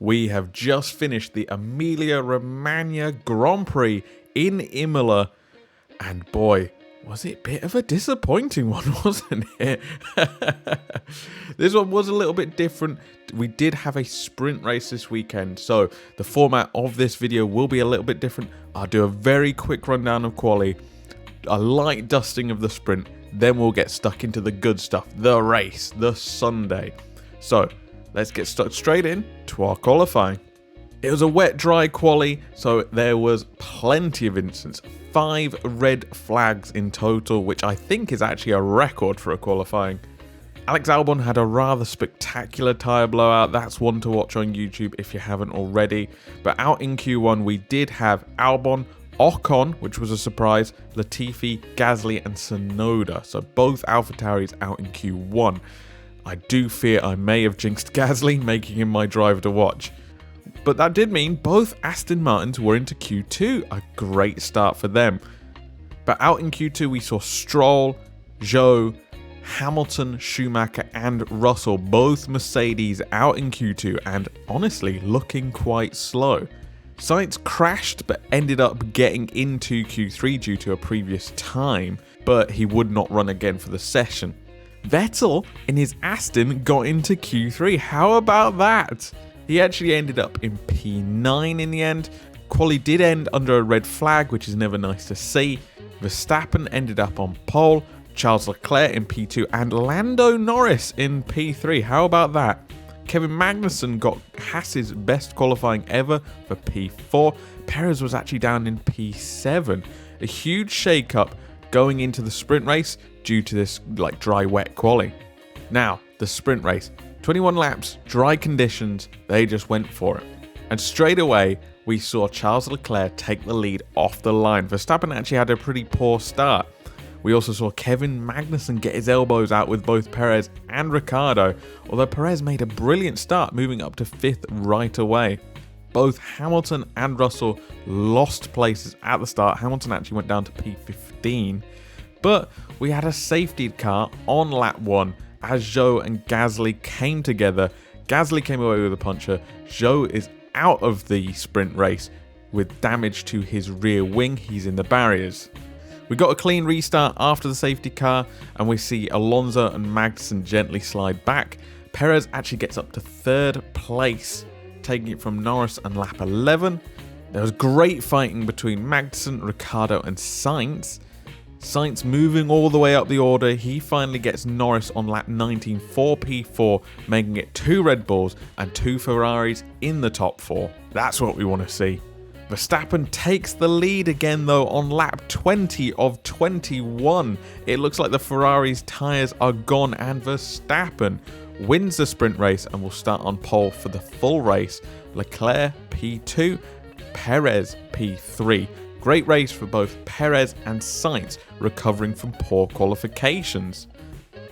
we have just finished the Emilia Romagna Grand Prix in Imola, and boy, was it a bit of a disappointing one, wasn't it? This one was a little bit different. We did have a sprint race this weekend, so the format of this video will be a little bit different. I'll do a very quick rundown of quali, a light dusting of the sprint, then we'll get stuck into the good stuff, the race, the Sunday. So let's get stuck straight in to our qualifying. It was a wet, dry quali, so there was plenty of incidents. 5 red flags in total, which I think is actually a record for a qualifying. Alex Albon had a rather spectacular tyre blowout. That's one to watch on YouTube if you haven't already. But out in Q1, we did have Albon, Ocon, which was a surprise, Latifi, Gasly, and Tsunoda. So both AlphaTauris out in Q1. I do fear I may have jinxed Gasly, making him my driver to watch. But that did mean both Aston Martins were into Q2, a great start for them. But out in Q2 we saw Stroll, Zhou, Hamilton, Schumacher and Russell, both Mercedes out in Q2 and honestly looking quite slow. Sainz crashed but ended up getting into Q3 due to a previous time, but he would not run again for the session. Vettel in his Aston got into Q3, how about that? He actually ended up in P9 in the end. Quali did end under a red flag, which is never nice to see. Verstappen ended up on pole, Charles Leclerc in P2 and Lando Norris in P3. How about that? Kevin Magnussen got Haas's best qualifying ever for P4. Perez was actually down in P7. A huge shake-up going into the sprint race due to this dry wet quali. Now, the sprint race. 21 laps, dry conditions, they just went for it. And straight away, we saw Charles Leclerc take the lead off the line. Verstappen actually had a pretty poor start. We also saw Kevin Magnussen get his elbows out with both Perez and Ricciardo, although Perez made a brilliant start, moving up to 5th right away. Both Hamilton and Russell lost places at the start. Hamilton actually went down to P15, but we had a safety car on lap 1 as Zhou and Gasly came together. Gasly came away with a puncture. Zhou is out of the sprint race with damage to his rear wing. He's in the barriers. We got a clean restart after the safety car, and we see Alonso and Magnussen gently slide back. Perez actually gets up to 3rd place, taking it from Norris on lap 11. There was great fighting between Magnussen, Ricciardo and Sainz. Sainz moving all the way up the order, he finally gets Norris on lap 19 for P4, making it 2 Red Bulls and 2 Ferraris in the top 4. That's what we want to see. Verstappen takes the lead again though on lap 20 of 21. It looks like the Ferrari's tyres are gone and Verstappen wins the sprint race and will start on pole for the full race. Leclerc P2, Perez P3. Great race for both Perez and Sainz, recovering from poor qualifications.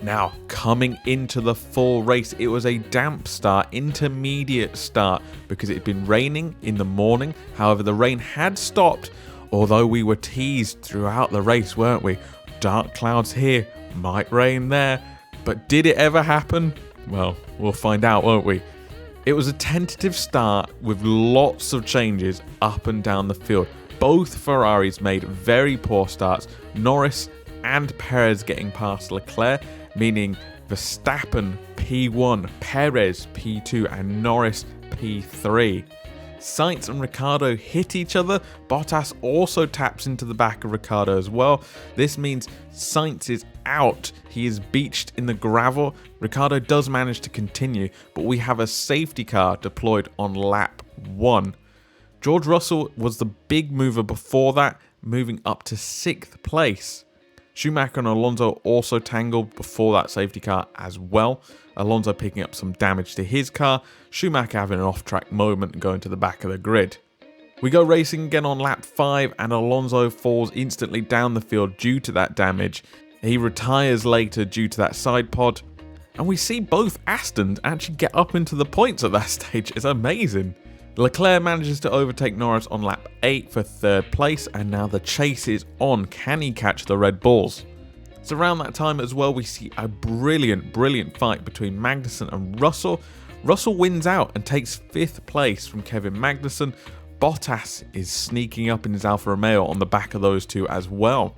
Now, coming into the full race, it was a damp start, intermediate start, because it had been raining in the morning. However, the rain had stopped, although we were teased throughout the race, weren't we? Dark clouds here, might rain there. But did it ever happen? Well, we'll find out, won't we? It was a tentative start with lots of changes up and down the field. Both Ferraris made very poor starts, Norris and Perez getting past Leclerc, meaning Verstappen P1, Perez P2 and Norris P3. Sainz and Ricciardo hit each other. Bottas also taps into the back of Ricciardo as well. This means Sainz is out. He is beached in the gravel. Ricciardo does manage to continue, but we have a safety car deployed on lap 1. George Russell was the big mover before that, moving up to 6th place. Schumacher and Alonso also tangled before that safety car as well. Alonso picking up some damage to his car, Schumacher having an off-track moment and going to the back of the grid. We go racing again on lap 5 and Alonso falls instantly down the field due to that damage. He retires later due to that side pod. And we see both Astons actually get up into the points at that stage. It's amazing. Leclerc manages to overtake Norris on lap 8 for 3rd place, and now the chase is on. Can he catch the Red Bulls? So around that time as well, we see a brilliant fight between Magnussen and Russell. Russell wins out and takes 5th place from Kevin Magnussen. Bottas is sneaking up in his Alfa Romeo on the back of those two as well.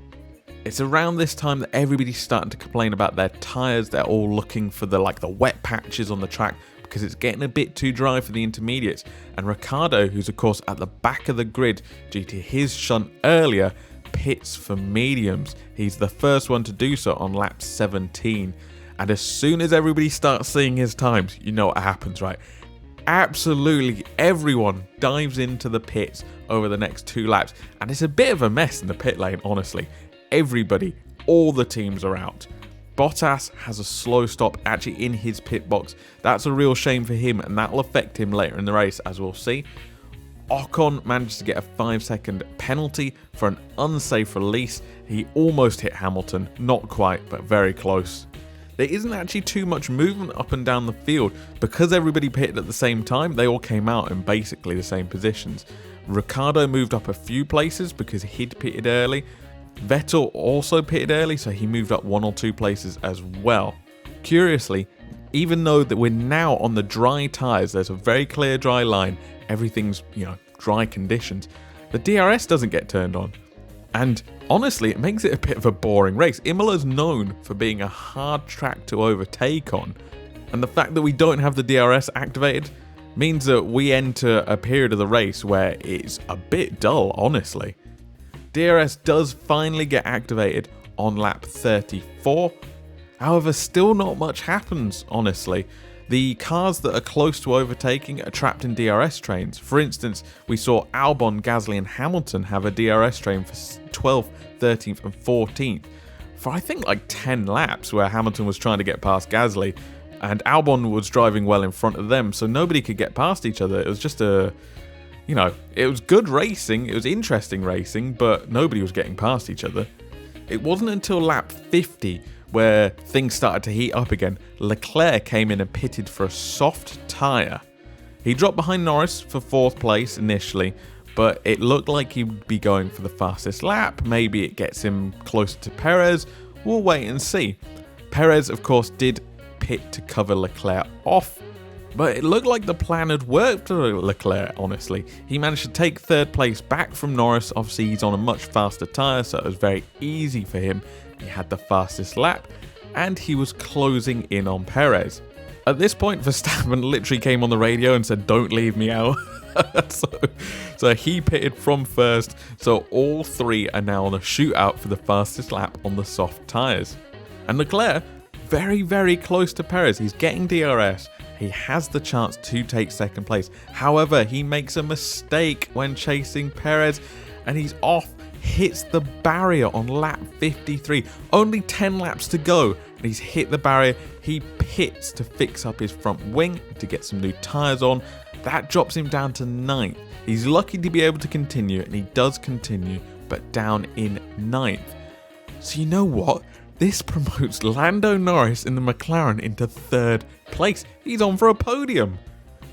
It's around this time that everybody's starting to complain about their tyres. They're all looking for the wet patches on the track because it's getting a bit too dry for the intermediates. And Ricciardo, who's of course at the back of the grid due to his shunt earlier, pits for mediums. He's the first one to do so on lap 17. And as soon as everybody starts seeing his times, you know what happens, right? Absolutely everyone dives into the pits over the next 2 laps. And it's a bit of a mess in the pit lane, honestly. Everybody, all the teams are out. Bottas has a slow stop actually in his pit box. That's a real shame for him, and that'll affect him later in the race, as we'll see. Ocon managed to get a 5-second penalty for an unsafe release. He almost hit Hamilton, not quite, but very close. There isn't actually too much movement up and down the field. Because everybody pitted at the same time, they all came out in basically the same positions. Ricciardo moved up a few places because he'd pitted early. Vettel also pitted early, so he moved up 1 or 2 places as well. Curiously, even though that we're now on the dry tyres, there's a very clear dry line, everything's, dry conditions, the DRS doesn't get turned on. And honestly, it makes it a bit of a boring race. Imola's known for being a hard track to overtake on, and the fact that we don't have the DRS activated means that we enter a period of the race where it's a bit dull, honestly. DRS does finally get activated on lap 34. However, still not much happens, honestly. The cars that are close to overtaking are trapped in DRS trains. For instance, we saw Albon, Gasly and Hamilton have a DRS train for 12th, 13th and 14th for I think 10 laps, where Hamilton was trying to get past Gasly and Albon was driving well in front of them, so nobody could get past each other. It was just it was good racing, it was interesting racing, but nobody was getting past each other. It wasn't until lap 50 where things started to heat up again. Leclerc came in and pitted for a soft tyre. He dropped behind Norris for 4th place initially, but it looked like he'd be going for the fastest lap. Maybe it gets him closer to Perez. We'll wait and see. Perez, of course, did pit to cover Leclerc off, but it looked like the plan had worked for Leclerc, honestly. He managed to take 3rd place back from Norris. Obviously, he's on a much faster tyre, so it was very easy for him. He had the fastest lap, and he was closing in on Perez. At this point, Verstappen literally came on the radio and said, "Don't leave me out." so he pitted from first, so all 3 are now on a shootout for the fastest lap on the soft tyres. And Leclerc, very, very close to Perez. He's getting DRS. He has the chance to take 2nd place. However, he makes a mistake when chasing Perez, and he's off, hits the barrier on lap 53. Only 10 laps to go, and he's hit the barrier. He pits to fix up his front wing to get some new tyres on. That drops him down to 9th. He's lucky to be able to continue, and he does continue, but down in 9th. So you know what? This promotes Lando Norris in the McLaren into 3rd place. He's on for a podium.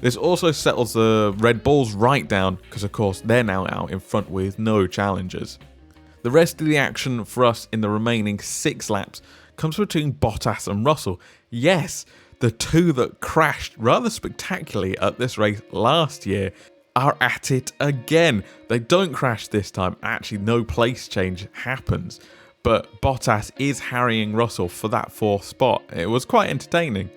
This also settles the Red Bulls right down, because of course they're now out in front with no challengers. The rest of the action for us in the remaining 6 laps comes between Bottas and Russell. Yes, the 2 that crashed rather spectacularly at this race last year are at it again. They don't crash this time. Actually, no place change happens. But Bottas is harrying Russell for that 4th spot. It was quite entertaining.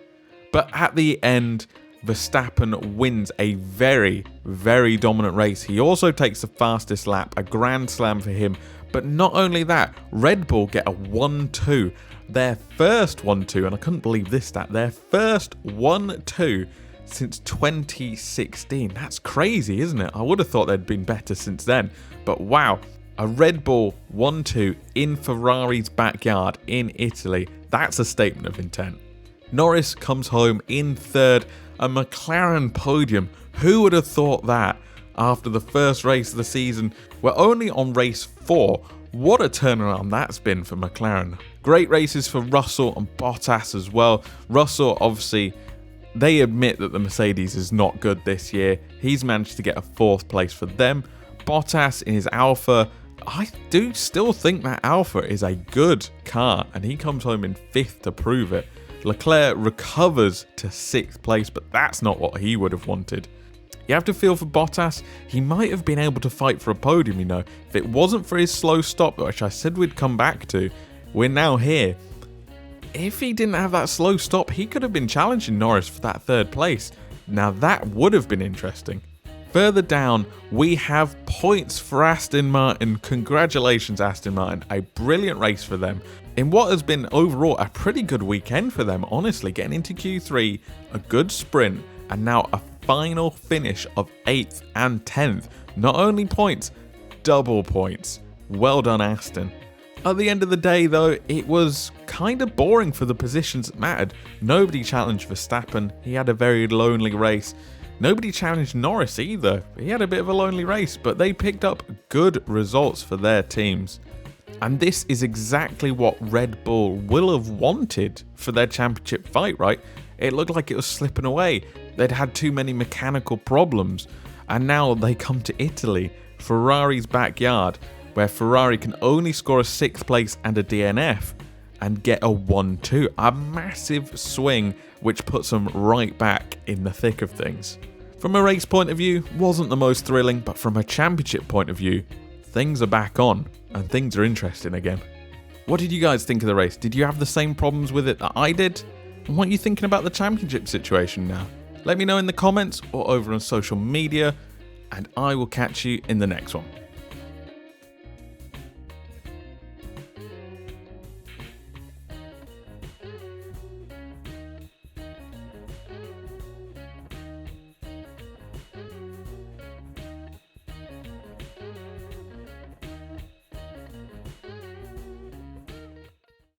But at the end, Verstappen wins a very, very dominant race. He also takes the fastest lap, a grand slam for him. But not only that, Red Bull get a 1-2. Their first 1-2, and I couldn't believe this stat, their first 1-2 since 2016. That's crazy, isn't it? I would have thought they'd been better since then. But wow. A Red Bull 1-2 in Ferrari's backyard in Italy. That's a statement of intent. Norris comes home in 3rd, a McLaren podium. Who would have thought that after the first race of the season? We're only on race 4. What a turnaround that's been for McLaren. Great races for Russell and Bottas as well. Russell, obviously, they admit that the Mercedes is not good this year. He's managed to get a 4th place for them. Bottas in his Alfa, I do still think that Alfa is a good car, and he comes home in 5th to prove it. Leclerc recovers to 6th place, but that's not what he would have wanted. You have to feel for Bottas. He might have been able to fight for a podium, you know. If it wasn't for his slow stop, which I said we'd come back to, we're now here. If he didn't have that slow stop, he could have been challenging Norris for that 3rd place. Now that would have been interesting. Further down, we have points for Aston Martin. Congratulations, Aston Martin. A brilliant race for them. In what has been overall a pretty good weekend for them, honestly. Getting into Q3, a good sprint, and now a final finish of 8th and 10th. Not only points, double points. Well done, Aston. At the end of the day, though, it was kind of boring for the positions that mattered. Nobody challenged Verstappen. He had a very lonely race. Nobody challenged Norris either. He had a bit of a lonely race, but they picked up good results for their teams. And this is exactly what Red Bull will have wanted for their championship fight, right? It looked like it was slipping away. They'd had too many mechanical problems. And now they come to Italy, Ferrari's backyard, where Ferrari can only score a 6th place and a DNF and get a 1-2. A massive swing, which puts them right back in the thick of things. From a race point of view, wasn't the most thrilling, but from a championship point of view, things are back on and things are interesting again. What did you guys think of the race? Did you have the same problems with it that I did? And what are you thinking about the championship situation now? Let me know in the comments or over on social media, and I will catch you in the next one.